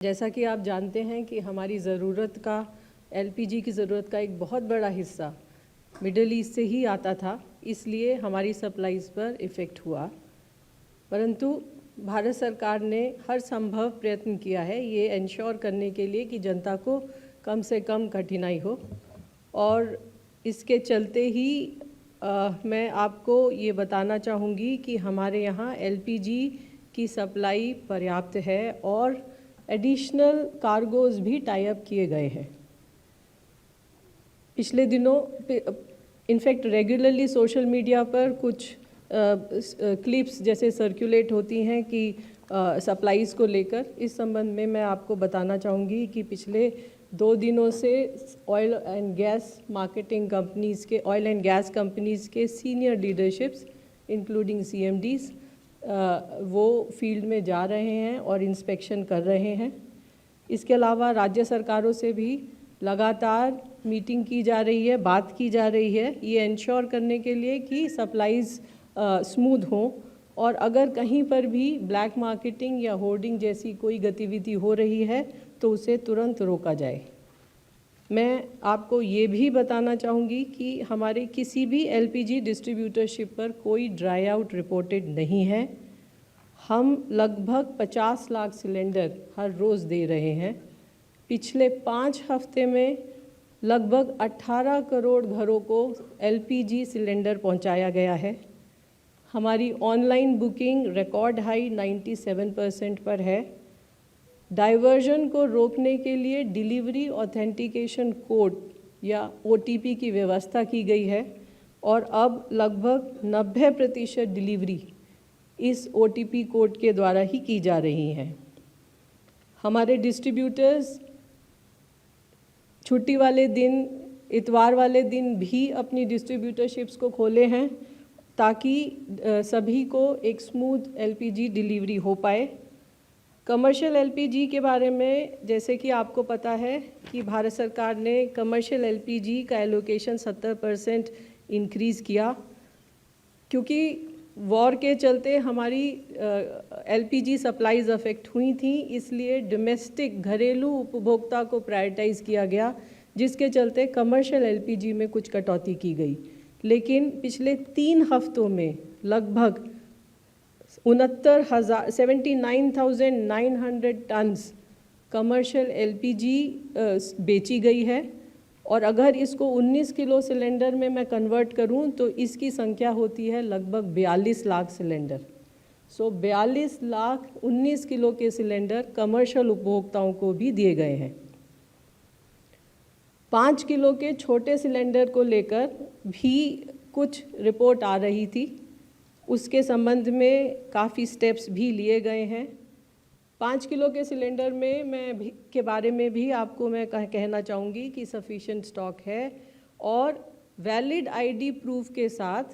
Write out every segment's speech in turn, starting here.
जैसा कि आप जानते हैं कि हमारी ज़रूरत का एलपीजी की ज़रूरत का एक बहुत बड़ा हिस्सा मिडल ईस्ट से ही आता था, इसलिए हमारी सप्लाईज पर इफ़ेक्ट हुआ। परंतु भारत सरकार ने हर संभव प्रयत्न किया है ये इंश्योर करने के लिए कि जनता को कम से कम कठिनाई हो, और इसके चलते ही मैं आपको ये बताना चाहूँगी कि हमारे यहाँ एलपीजी की सप्लाई पर्याप्त है और एडिशनल कार्गोज भी टाई अप किए गए हैं। पिछले दिनों इनफैक्ट रेगुलरली सोशल मीडिया पर कुछ क्लिप्स जैसे सर्कुलेट होती हैं कि सप्लाईज़ को लेकर। इस संबंध में मैं आपको बताना चाहूँगी कि पिछले 2 दिनों से oil and gas marketing companies के ऑयल एंड गैस कंपनीज़ के सीनियर लीडरशिप्स इंक्लूडिंग CMDs वो फील्ड में जा रहे हैं और इंस्पेक्शन कर रहे हैं। इसके अलावा राज्य सरकारों से भी लगातार मीटिंग की जा रही है, बात की जा रही है ये इंश्योर करने के लिए कि सप्लाईज़ स्मूथ हों, और अगर कहीं पर भी ब्लैक मार्केटिंग या होर्डिंग जैसी कोई गतिविधि हो रही है तो उसे तुरंत रोका जाए। मैं आपको ये भी बताना चाहूँगी कि हमारे किसी भी LPG डिस्ट्रीब्यूटरशिप पर कोई ड्राई आउट रिपोर्टेड नहीं है। हम लगभग 50 लाख सिलेंडर हर रोज़ दे रहे हैं। पिछले 5 हफ्ते में लगभग 18 करोड़ घरों को LPG सिलेंडर पहुंचाया गया है। हमारी ऑनलाइन बुकिंग रिकॉर्ड हाई 97% पर है। डाइवर्जन को रोकने के लिए डिलीवरी ऑथेंटिकेशन कोड या OTP की व्यवस्था की गई है, और अब लगभग 90% डिलीवरी इस OTP कोड के द्वारा ही की जा रही हैं। हमारे डिस्ट्रीब्यूटर्स छुट्टी वाले दिन, इतवार वाले दिन भी अपनी डिस्ट्रीब्यूटरशिप्स को खोले हैं ताकि सभी को एक स्मूथ LPG डिलीवरी हो पाए। कमर्शियल LPG के बारे में जैसे कि आपको पता है कि भारत सरकार ने कमर्शियल LPG का एलोकेशन 70% इंक्रीज़ किया, क्योंकि वॉर के चलते हमारी LPG सप्लाईज अफेक्ट हुई थी, इसलिए डोमेस्टिक घरेलू उपभोक्ता को प्रायोरिटाइज़ किया गया, जिसके चलते कमर्शियल LPG में कुछ कटौती की गई। लेकिन पिछले 3 हफ्तों में लगभग 79,900 टन्स कमर्शियल LPG बेची गई है, और अगर इसको 19 किलो सिलेंडर में मैं कन्वर्ट करूं तो इसकी संख्या होती है लगभग 42 लाख सिलेंडर। 42 लाख 19 किलो के सिलेंडर कमर्शियल उपभोक्ताओं को भी दिए गए हैं। 5 किलो के छोटे सिलेंडर को लेकर भी कुछ रिपोर्ट आ रही थी, उसके संबंध में काफ़ी स्टेप्स भी लिए गए हैं। 5 किलो के सिलेंडर में के बारे में भी आपको मैं कहना चाहूँगी कि सफिशिएंट स्टॉक है, और वैलिड ID प्रूफ के साथ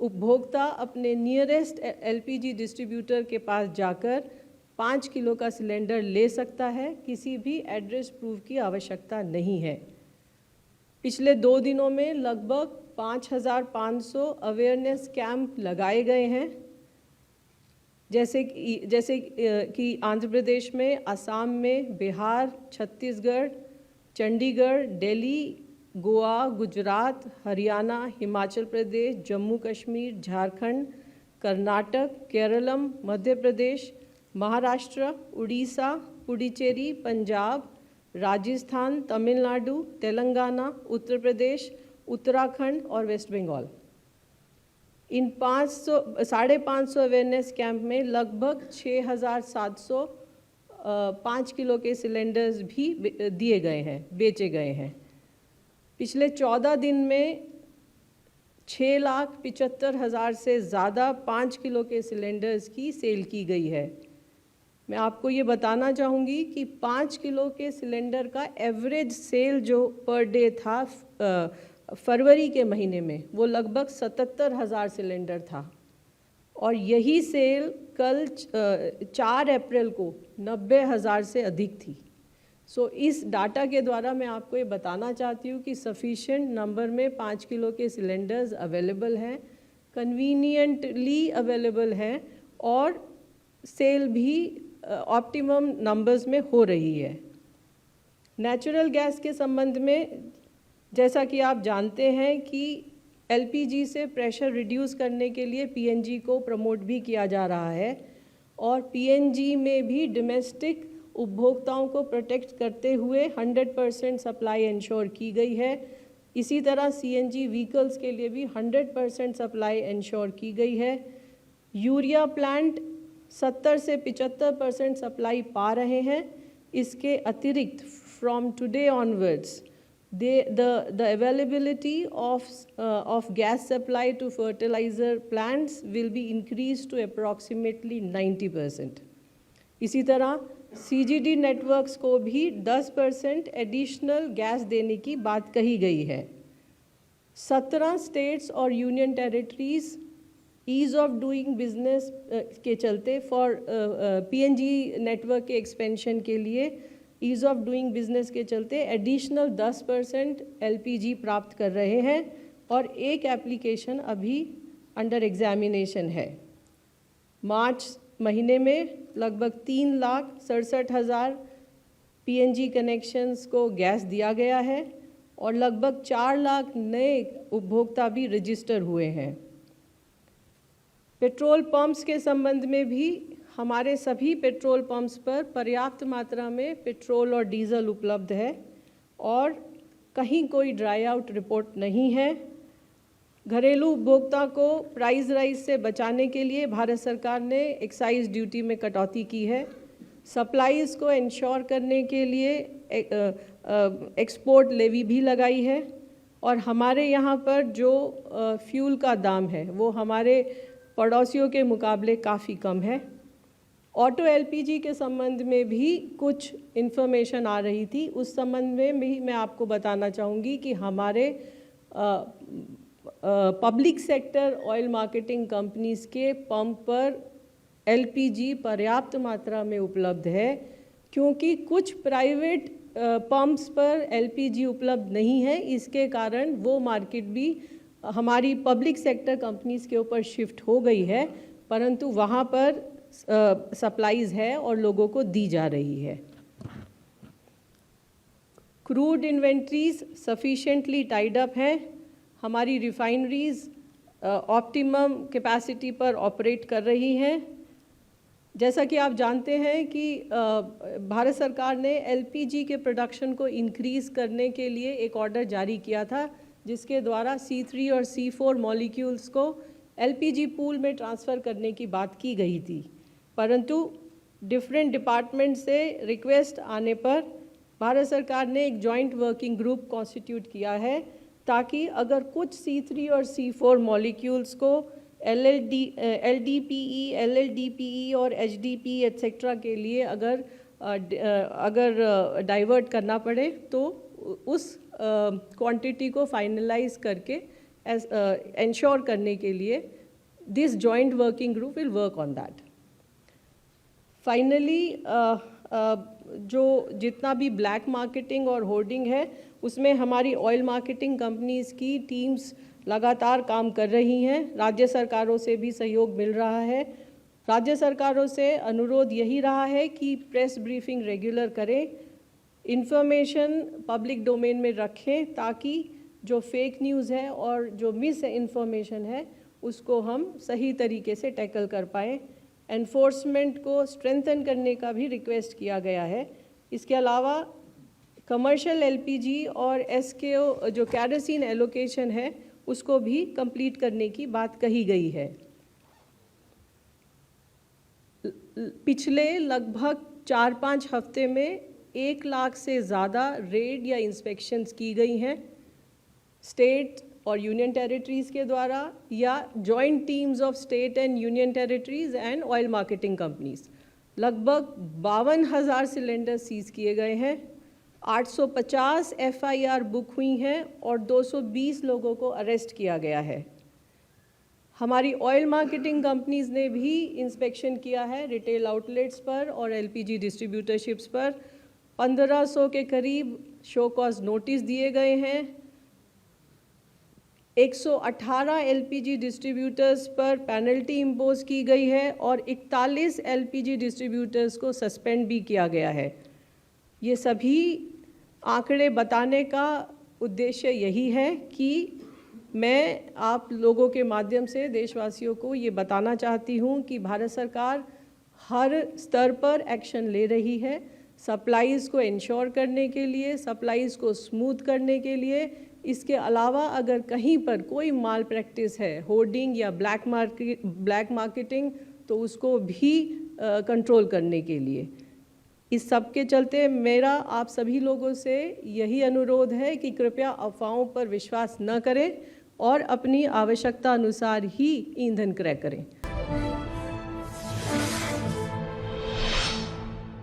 उपभोक्ता अपने नियरेस्ट LPG डिस्ट्रीब्यूटर के पास जाकर 5 किलो का सिलेंडर ले सकता है। किसी भी एड्रेस प्रूफ की आवश्यकता नहीं है। पिछले 2 दिनों में लगभग 5,500 अवेयरनेस कैंप लगाए गए हैं, जैसे कि आंध्र प्रदेश में, असम में, बिहार, छत्तीसगढ़, चंडीगढ़, दिल्ली, गोवा, गुजरात, हरियाणा, हिमाचल प्रदेश, जम्मू कश्मीर, झारखंड, कर्नाटक, केरलम, मध्य प्रदेश, महाराष्ट्र, उड़ीसा, पुडुचेरी, पंजाब, राजस्थान, तमिलनाडु, तेलंगाना, उत्तर प्रदेश, उत्तराखंड और वेस्ट बंगाल। इन 550 अवेयरनेस कैंप में लगभग 6,700 5 किलो के सिलेंडर्स भी दिए गए हैं, बेचे गए हैं। पिछले 14 दिन में 6,75,000 से ज़्यादा 5 किलो के सिलेंडर्स की सेल की गई है। मैं आपको ये बताना चाहूँगी कि 5 किलो के सिलेंडर का एवरेज सेल जो पर डे था फरवरी के महीने में, वो लगभग 77,000 सिलेंडर था, और यही सेल कल 4 अप्रैल को 90,000 से अधिक थी। इस डाटा के द्वारा मैं आपको ये बताना चाहती हूँ कि सफिशिएंट नंबर में 5 किलो के सिलेंडर्स अवेलेबल हैं, कन्वीनियंटली अवेलेबल हैं, और सेल भी ऑप्टिमम नंबर्स में हो रही है। नेचुरल गैस के संबंध में जैसा कि आप जानते हैं कि एलपीजी से प्रेशर रिड्यूस करने के लिए पीएनजी को प्रमोट भी किया जा रहा है और पीएनजी में भी डोमेस्टिक उपभोक्ताओं को प्रोटेक्ट करते हुए 100% सप्लाई इंश्योर की गई है। इसी तरह सीएनजी व्हीकल्स के लिए भी 100% सप्लाई इंश्योर की गई है। यूरिया प्लांट 70 से 75% सप्लाई पा रहे हैं। इसके अतिरिक्त from today onwards the availability of gas supply to fertilizer plants will be increased to approximately 90%. इसी तरह CGD नेटवर्क्स को भी 10% एडिशनल गैस देने की बात कही गई है। 17 स्टेट्स और union territories ease of doing business के चलते फॉर पीएनजी नेटवर्क के एक्सपेंशन के लिए ईज़ ऑफ डूइंग बिजनेस के चलते एडिशनल 10% एलपीजी प्राप्त कर रहे हैं और एक एप्लीकेशन अभी अंडर एग्जामिनेशन है। मार्च महीने में लगभग 3,67,000 पीएनजी कनेक्शंस को गैस दिया गया है और लगभग 4 लाख नए उपभोक्ता भी रजिस्टर हुए हैं। पेट्रोल पंप्स के संबंध में भी हमारे सभी पेट्रोल पंप्स पर पर्याप्त मात्रा में पेट्रोल और डीजल उपलब्ध है और कहीं कोई ड्राई आउट रिपोर्ट नहीं है। घरेलू उपभोक्ता को प्राइस राइज से बचाने के लिए भारत सरकार ने एक्साइज ड्यूटी में कटौती की है। सप्लाईज को इंश्योर करने के लिए एक्सपोर्ट लेवी भी लगाई है और हमारे यहाँ पर जो फ्यूल का दाम है वो हमारे पड़ोसियों के मुकाबले काफ़ी कम है। ऑटो एलपीजी के संबंध में भी कुछ इन्फॉर्मेशन आ रही थी, उस संबंध में भी मैं आपको बताना चाहूँगी कि हमारे public sector oil marketing companies के पंप पर एलपीजी पर्याप्त मात्रा में उपलब्ध है, क्योंकि कुछ प्राइवेट पंप्स पर एलपीजी उपलब्ध नहीं है। इसके कारण वो मार्केट भी हमारी पब्लिक सेक्टर कंपनीज़ के ऊपर शिफ्ट हो गई है, परंतु वहाँ पर सप्लाईज है और लोगों को दी जा रही है। Crude inventories sufficiently tied up हैं। हमारी रिफाइनरीज ऑप्टिमम कैपेसिटी पर ऑपरेट कर रही हैं। जैसा कि आप जानते हैं कि भारत सरकार ने एलपीजी के प्रोडक्शन को इंक्रीज़ करने के लिए एक ऑर्डर जारी किया था, जिसके द्वारा C3 और C4 मॉलिक्यूल्स को एलपीजी पूल में ट्रांसफ़र करने की बात की गई थी, परंतु डिफरेंट डिपार्टमेंट से रिक्वेस्ट आने पर भारत सरकार ने एक जॉइंट वर्किंग ग्रुप कॉन्स्टिट्यूट किया है, ताकि अगर कुछ C3 और C4 मॉलिक्यूल्स को LDPE, LLDPE और HDPE एट्सेट्रा के लिए अगर डाइवर्ट करना पड़े तो उस क्वांटिटी को फाइनलाइज करके इंश्योर करने के लिए this joint working group will work on that. Finally जो जितना भी ब्लैक मार्केटिंग और होर्डिंग है उसमें हमारी ऑयल मार्केटिंग कंपनीज़ की टीम्स लगातार काम कर रही हैं। राज्य सरकारों से भी सहयोग मिल रहा है। राज्य सरकारों से अनुरोध यही रहा है कि प्रेस ब्रीफिंग रेगुलर करें, इंफॉर्मेशन पब्लिक डोमेन में रखें, ताकि जो फेक न्यूज़ है और जो मिस इन्फॉर्मेशन है उसको हम सही तरीके से टैकल कर पाएँ। एनफोर्समेंट को स्ट्रेंथन करने का भी रिक्वेस्ट किया गया है। इसके अलावा कमर्शियल एलपीजी और एसकेओ जो कैरोसिन एलोकेशन है उसको भी कंप्लीट करने की बात कही गई है। पिछले लगभग 4-5 हफ्ते में 1 लाख से ज़्यादा रेड या इंस्पेक्शंस की गई हैं स्टेट और यूनियन टेरिटरीज़ के द्वारा या joint teams of state and union territories and oil marketing companies. लगभग 52,000 सिलेंडर सीज किए गए हैं, 850 FIR बुक हुई हैं और 220 लोगों को अरेस्ट किया गया है। हमारी ऑयल मार्केटिंग कंपनीज़ ने भी इंस्पेक्शन किया है रिटेल आउटलेट्स पर और LPG डिस्ट्रीब्यूटरशिप्स पर। 1500 के करीब शो कॉज नोटिस दिए गए हैं। 118 एलपीजी डिस्ट्रीब्यूटर्स पर पेनल्टी इम्पोज की गई है और 41 एलपीजी डिस्ट्रीब्यूटर्स को सस्पेंड भी किया गया है। ये सभी आंकड़े बताने का उद्देश्य यही है कि मैं आप लोगों के माध्यम से देशवासियों को ये बताना चाहती हूँ कि भारत सरकार हर स्तर पर एक्शन ले रही है सप्लाईज़ को इंश्योर करने के लिए, सप्लाईज़ को स्मूथ करने के लिए। इसके अलावा अगर कहीं पर कोई माल प्रैक्टिस है, होर्डिंग या ब्लैक मार्केटिंग, तो उसको भी कंट्रोल करने के लिए। इस सब के चलते मेरा आप सभी लोगों से यही अनुरोध है कि कृपया अफवाहों पर विश्वास न करें और अपनी आवश्यकता अनुसार ही ईंधन क्रय करें।